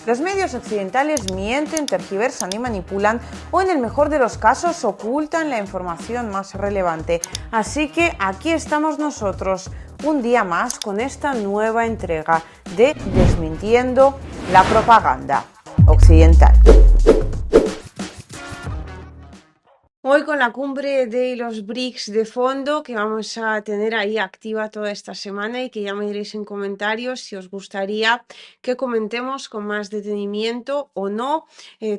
Los medios occidentales mienten, tergiversan y manipulan, o en el mejor de los casos ocultan la información más relevante. Así que aquí estamos nosotros, un día más, con esta nueva entrega de Desmintiendo la propaganda occidental. Hoy con la cumbre de los BRICS de fondo que vamos a tener ahí activa toda esta semana y que ya me diréis en comentarios si os gustaría que comentemos con más detenimiento o no.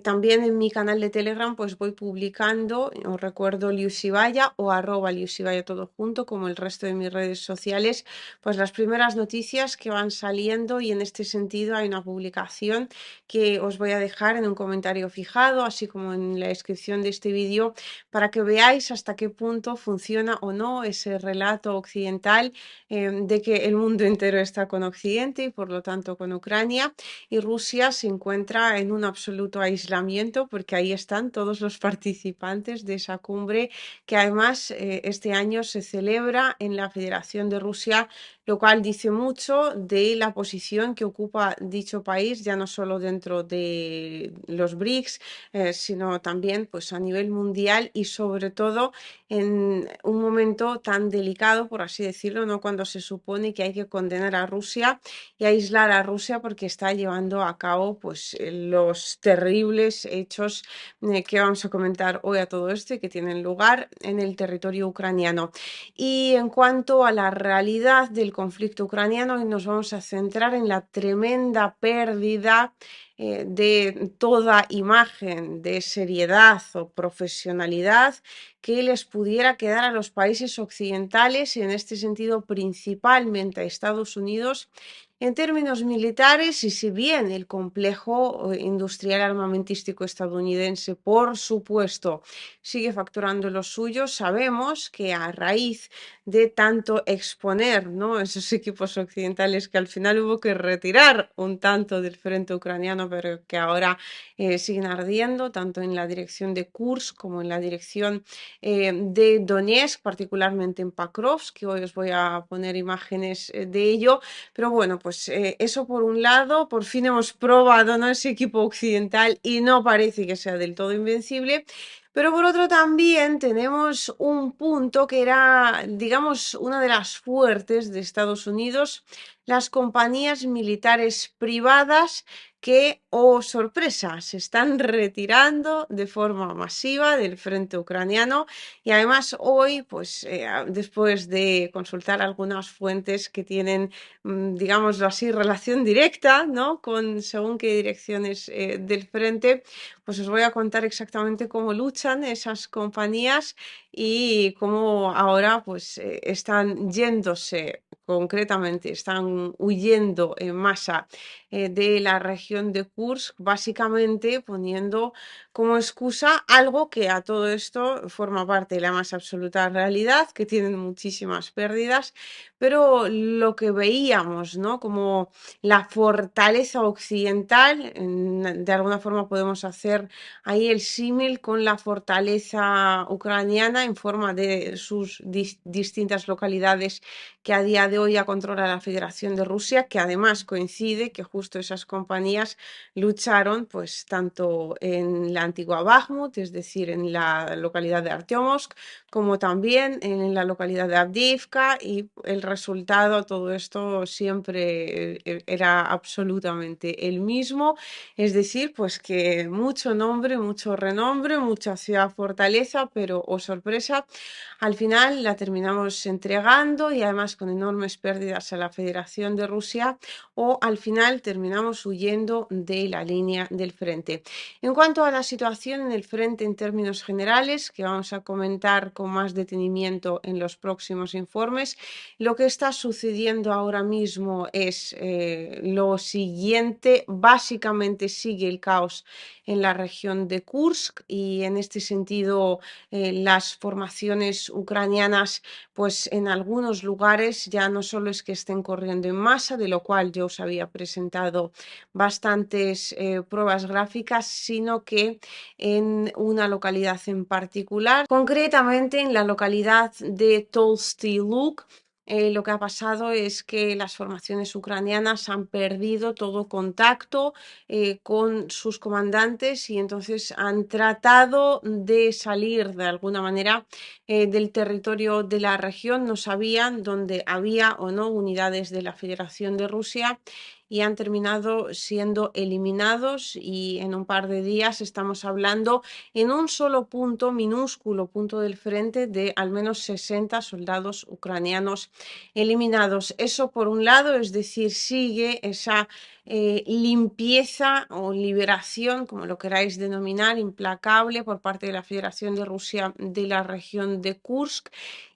También en mi canal de Telegram pues voy publicando, os recuerdo Liusibaya o @Liusibaya todo junto, como el resto de mis redes sociales, pues las primeras noticias que van saliendo, y en este sentido hay una publicación que os voy a dejar en un comentario fijado, así como en la descripción de este vídeo, para que veáis hasta qué punto funciona o no ese relato occidental, de que el mundo entero está con Occidente y por lo tanto con Ucrania, y Rusia se encuentra en un absoluto aislamiento, porque ahí están todos los participantes de esa cumbre, que además este año se celebra en la Federación de Rusia, lo cual dice mucho de la posición que ocupa dicho país, ya no solo dentro de los BRICS, sino también pues, a nivel mundial, y sobre todo en un momento tan delicado, por así decirlo, ¿no? Cuando se supone que hay que condenar a Rusia y aislar a Rusia porque está llevando a cabo pues, los terribles hechos que vamos a comentar hoy a todo esto y que tienen lugar en el territorio ucraniano. Y en cuanto a la realidad del conflicto ucraniano, hoy nos vamos a centrar en la tremenda pérdida de toda imagen de seriedad o profesionalidad que les pudiera quedar a los países occidentales, y en este sentido principalmente a Estados Unidos, en términos militares. Y si bien el complejo industrial armamentístico estadounidense, por supuesto, sigue facturando lo suyo, sabemos que a raíz de tanto exponer, ¿no?, esos equipos occidentales, que al final hubo que retirar un tanto del frente ucraniano, pero que ahora siguen ardiendo, tanto en la dirección de Kursk como en la dirección de Donetsk, particularmente en Pakrovsk, que hoy os voy a poner imágenes de ello. Pero bueno, pues eso por un lado, por fin hemos probado, ¿no?, ese equipo occidental y no parece que sea del todo invencible. Pero por otro también tenemos un punto que era, digamos, una de las fuertes de Estados Unidos: las compañías militares privadas que, oh sorpresa, se están retirando de forma masiva del frente ucraniano. Y además hoy, pues después de consultar algunas fuentes que tienen, digámoslo así, relación directa, ¿no?, con según qué direcciones del frente, pues os voy a contar exactamente cómo luchan esas compañías y cómo ahora pues están yéndose, concretamente están huyendo en masa de la región de Kursk, básicamente poniendo como excusa algo que a todo esto forma parte de la más absoluta realidad, que tienen muchísimas pérdidas, pero lo que veíamos, ¿no?, como la fortaleza occidental, de alguna forma podemos hacer ahí el símil con la fortaleza ucraniana en forma de sus distintas localidades que a día de hoy ya controla la Federación de Rusia, que además coincide que justo esas compañías lucharon pues tanto en la antigua Bakhmut, es decir, en la localidad de Artyomovsk, como también en la localidad de Avdiivka, y el resultado, todo esto siempre era absolutamente el mismo, es decir, pues que mucho nombre, mucho renombre, mucha ciudad fortaleza, pero, oh sorpresa, al final la terminamos entregando, y además con enormes pérdidas, a la Federación de Rusia, o al final terminamos huyendo de la línea del frente. En cuanto a la situación en el frente en términos generales, que vamos a comentar con más detenimiento en los próximos informes, lo que está sucediendo ahora mismo es lo siguiente: básicamente sigue el caos en la región de Kursk, y en este sentido las formaciones ucranianas pues en algunos lugares ya no solo es que estén corriendo en masa, de lo cual yo os había presentado bastantes pruebas gráficas, sino que en una localidad en particular, concretamente en la localidad de Tolsty Lug, lo que ha pasado es que las formaciones ucranianas han perdido todo contacto con sus comandantes y entonces han tratado de salir de alguna manera del territorio de la región. No sabían dónde había o no unidades de la Federación de Rusia y han terminado siendo eliminados, y en un par de días estamos hablando en un solo punto, minúsculo punto del frente, de al menos 60 soldados ucranianos eliminados. Eso por un lado, es decir, sigue esa limpieza o liberación, como lo queráis denominar, implacable por parte de la Federación de Rusia de la región de Kursk.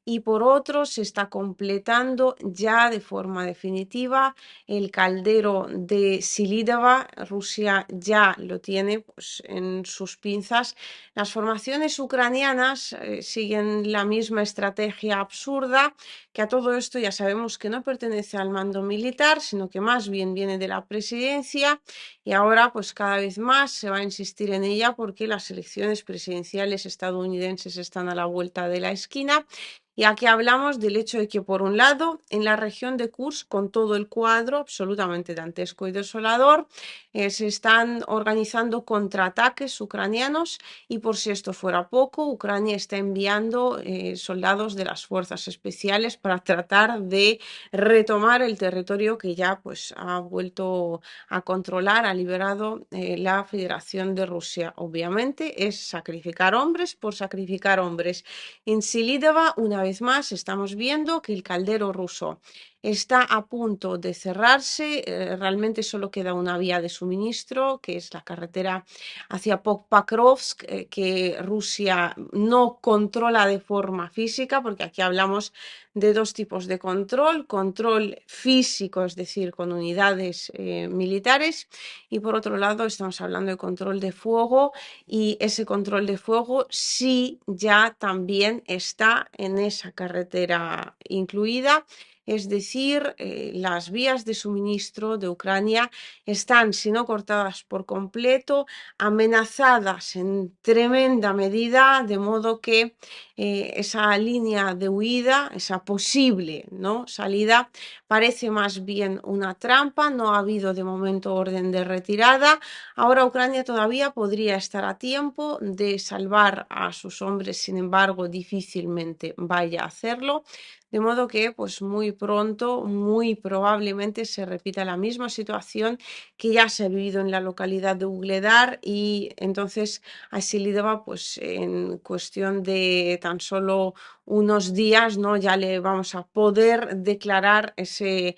Y por otro, se está completando ya de forma definitiva el caldero de Silidova. Rusia ya lo tiene, pues, en sus pinzas. Las formaciones ucranianas siguen la misma estrategia absurda, que a todo esto ya sabemos que no pertenece al mando militar, sino que más bien viene de la presidencia, y ahora pues cada vez más se va a insistir en ella porque las elecciones presidenciales estadounidenses están a la vuelta de la esquina. Y aquí hablamos del hecho de que, por un lado, en la región de Kursk, con todo el cuadro absolutamente dantesco y desolador, se están organizando contraataques ucranianos, y por si esto fuera poco, Ucrania está enviando soldados de las fuerzas especiales para tratar de retomar el territorio que ya pues ha vuelto a controlar, ha liberado la Federación de Rusia. Obviamente es sacrificar hombres por sacrificar hombres. En Silidova, una vez más, estamos viendo que el caldero ruso está a punto de cerrarse. Realmente solo queda una vía de suministro, que es la carretera hacia Pokrovsk, que Rusia no controla de forma física, porque aquí hablamos de dos tipos de control: control físico, es decir, con unidades militares, y por otro lado estamos hablando de control de fuego, y ese control de fuego sí ya también está en esa carretera incluida. Es decir, las vías de suministro de Ucrania están, si no cortadas por completo, amenazadas en tremenda medida, de modo que esa línea de huida, esa posible, ¿no?, salida, parece más bien una trampa. No ha habido de momento orden de retirada. Ahora Ucrania todavía podría estar a tiempo de salvar a sus hombres, sin embargo, difícilmente vaya a hacerlo. De modo que, pues muy pronto, muy probablemente se repita la misma situación que ya se ha vivido en la localidad de Ugledar, y entonces a Silidova, pues en cuestión de tan solo unos días, ¿no?, ya le vamos a poder declarar ese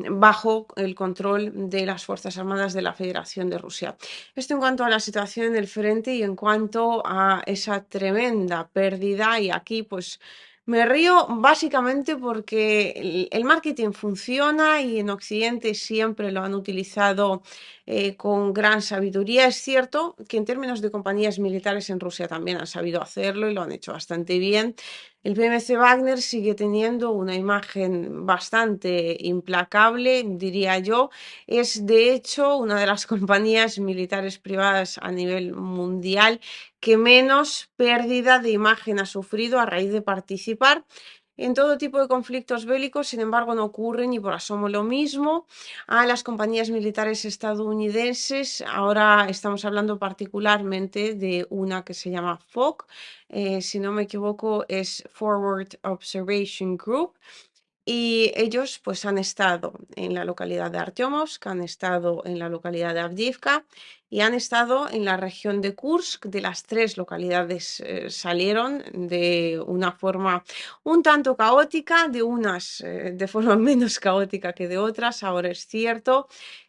bajo el control de las Fuerzas Armadas de la Federación de Rusia. Esto en cuanto a la situación en el frente y en cuanto a esa tremenda pérdida. Y aquí pues me río básicamente porque el marketing funciona y en Occidente siempre lo han utilizado con gran sabiduría. Es cierto que en términos de compañías militares en Rusia también han sabido hacerlo y lo han hecho bastante bien. El PMC Wagner sigue teniendo una imagen bastante implacable, diría yo. Es de hecho una de las compañías militares privadas a nivel mundial que menos pérdida de imagen ha sufrido a raíz de participar en todo tipo de conflictos bélicos. Sin embargo, no ocurre ni por asomo lo mismo a las compañías militares estadounidenses. Ahora estamos hablando particularmente de una que se llama FOC, si no me equivoco es Forward Observation Group, y ellos pues han estado en la localidad de Artyomovsk, han estado en la localidad de Avdiivka y han estado en la región de Kursk. De las tres localidades salieron de una forma un tanto caótica, de unas de forma menos caótica que de otras. Ahora es cierto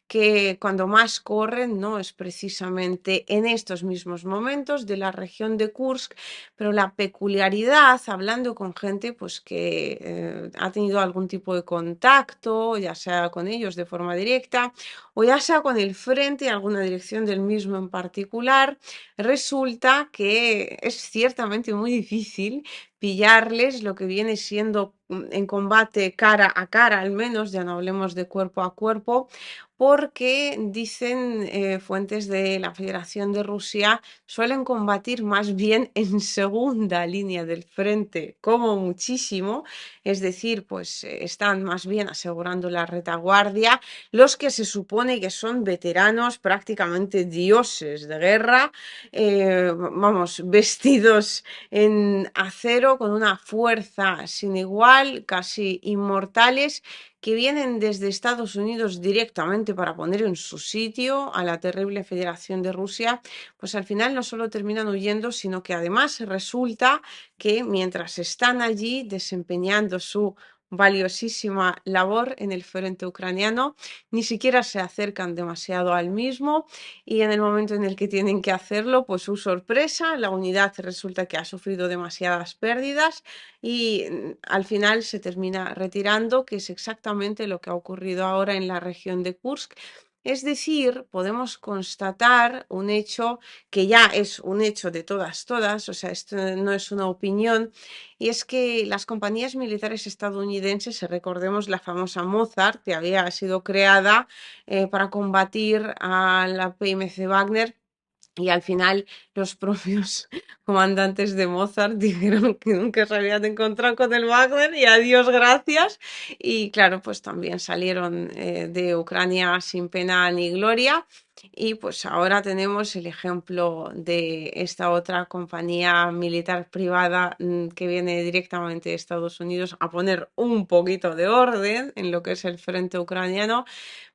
que cuando más corren no es precisamente en estos mismos momentos de la región de Kursk, pero la peculiaridad, hablando con gente pues que ha tenido algún tipo de contacto, ya sea con ellos de forma directa o ya sea con el frente, alguna dirección del mismo en particular, resulta que es ciertamente muy difícil pillarles lo que viene siendo en combate cara a cara, al menos, ya no hablemos de cuerpo a cuerpo, porque dicen fuentes de la Federación de Rusia, suelen combatir más bien en segunda línea del frente, como muchísimo, es decir, pues están más bien asegurando la retaguardia, los que se supone que son veteranos, prácticamente dioses de guerra, vamos, vestidos en acero con una fuerza sin igual, casi inmortales, que vienen desde Estados Unidos directamente para poner en su sitio a la terrible Federación de Rusia, pues al final no solo terminan huyendo, sino que además resulta que mientras están allí desempeñando su valiosísima labor en el frente ucraniano, ni siquiera se acercan demasiado al mismo y en el momento en el que tienen que hacerlo, pues su sorpresa, la unidad resulta que ha sufrido demasiadas pérdidas y al final se termina retirando, que es exactamente lo que ha ocurrido ahora en la región de Kursk. Es decir, podemos constatar un hecho que ya es un hecho de todas, o sea, esto no es una opinión, y es que las compañías militares estadounidenses, recordemos la famosa Mozart, que había sido creada para combatir a la PMC Wagner, y al final los propios comandantes de Mozart dijeron que nunca se habían encontrado con el Wagner y a Dios gracias. Y claro, pues también salieron de Ucrania sin pena ni gloria. Y pues ahora tenemos el ejemplo de esta otra compañía militar privada que viene directamente de Estados Unidos a poner un poquito de orden en lo que es el frente ucraniano,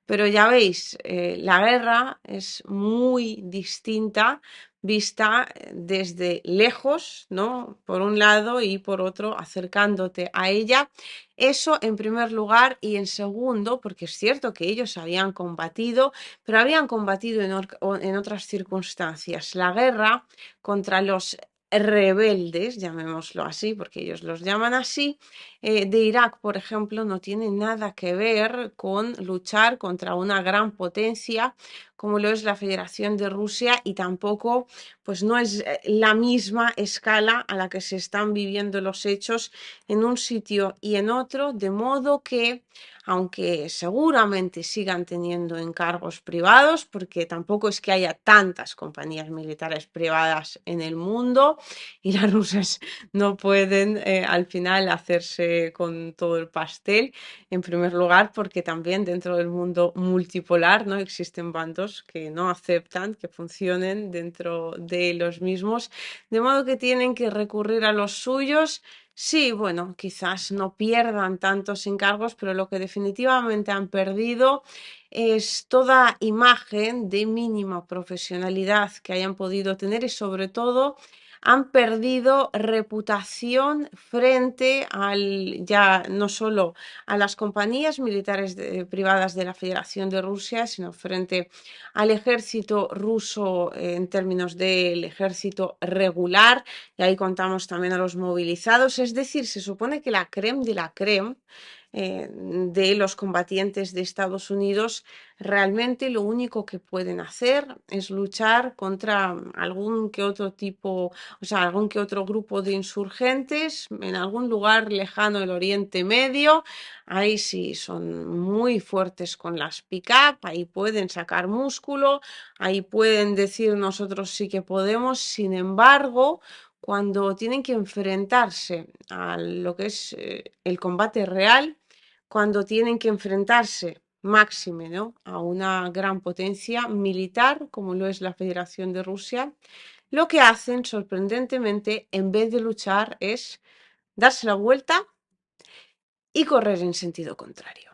pero ya veis, la guerra es muy distinta vista desde lejos, ¿no? Por un lado y por otro acercándote a ella. Eso en primer lugar y en segundo, porque es cierto que ellos habían combatido, pero habían combatido en otras circunstancias. La guerra contra los rebeldes, llamémoslo así, porque ellos los llaman así, de Irak, por ejemplo, no tiene nada que ver con luchar contra una gran potencia como lo es la Federación de Rusia y tampoco, pues no es la misma escala a la que se están viviendo los hechos en un sitio y en otro, de modo que, aunque seguramente sigan teniendo encargos privados, porque tampoco es que haya tantas compañías militares privadas en el mundo y las rusas no pueden al final hacerse con todo el pastel, en primer lugar porque también dentro del mundo multipolar no existen bandos que no aceptan que funcionen dentro de los mismos, de modo que tienen que recurrir a los suyos. Sí, bueno, quizás no pierdan tantos encargos, pero lo que definitivamente han perdido es toda imagen de mínima profesionalidad que hayan podido tener y sobre todo han perdido reputación frente al, ya no solo a las compañías militares privadas de la Federación de Rusia, sino frente al ejército ruso en términos del ejército regular, y ahí contamos también a los movilizados, es decir, se supone que la creme de la creme de los combatientes de Estados Unidos realmente lo único que pueden hacer es luchar contra algún que otro tipo, o sea, algún que otro grupo de insurgentes en algún lugar lejano del Oriente Medio. Ahí sí son muy fuertes con las pick-up, ahí pueden sacar músculo, ahí pueden decir nosotros sí que podemos. Sin embargo, cuando tienen que enfrentarse a lo que es el combate real, cuando tienen que enfrentarse máxime, ¿no? A una gran potencia militar como lo es la Federación de Rusia, lo que hacen sorprendentemente en vez de luchar es darse la vuelta y correr en sentido contrario.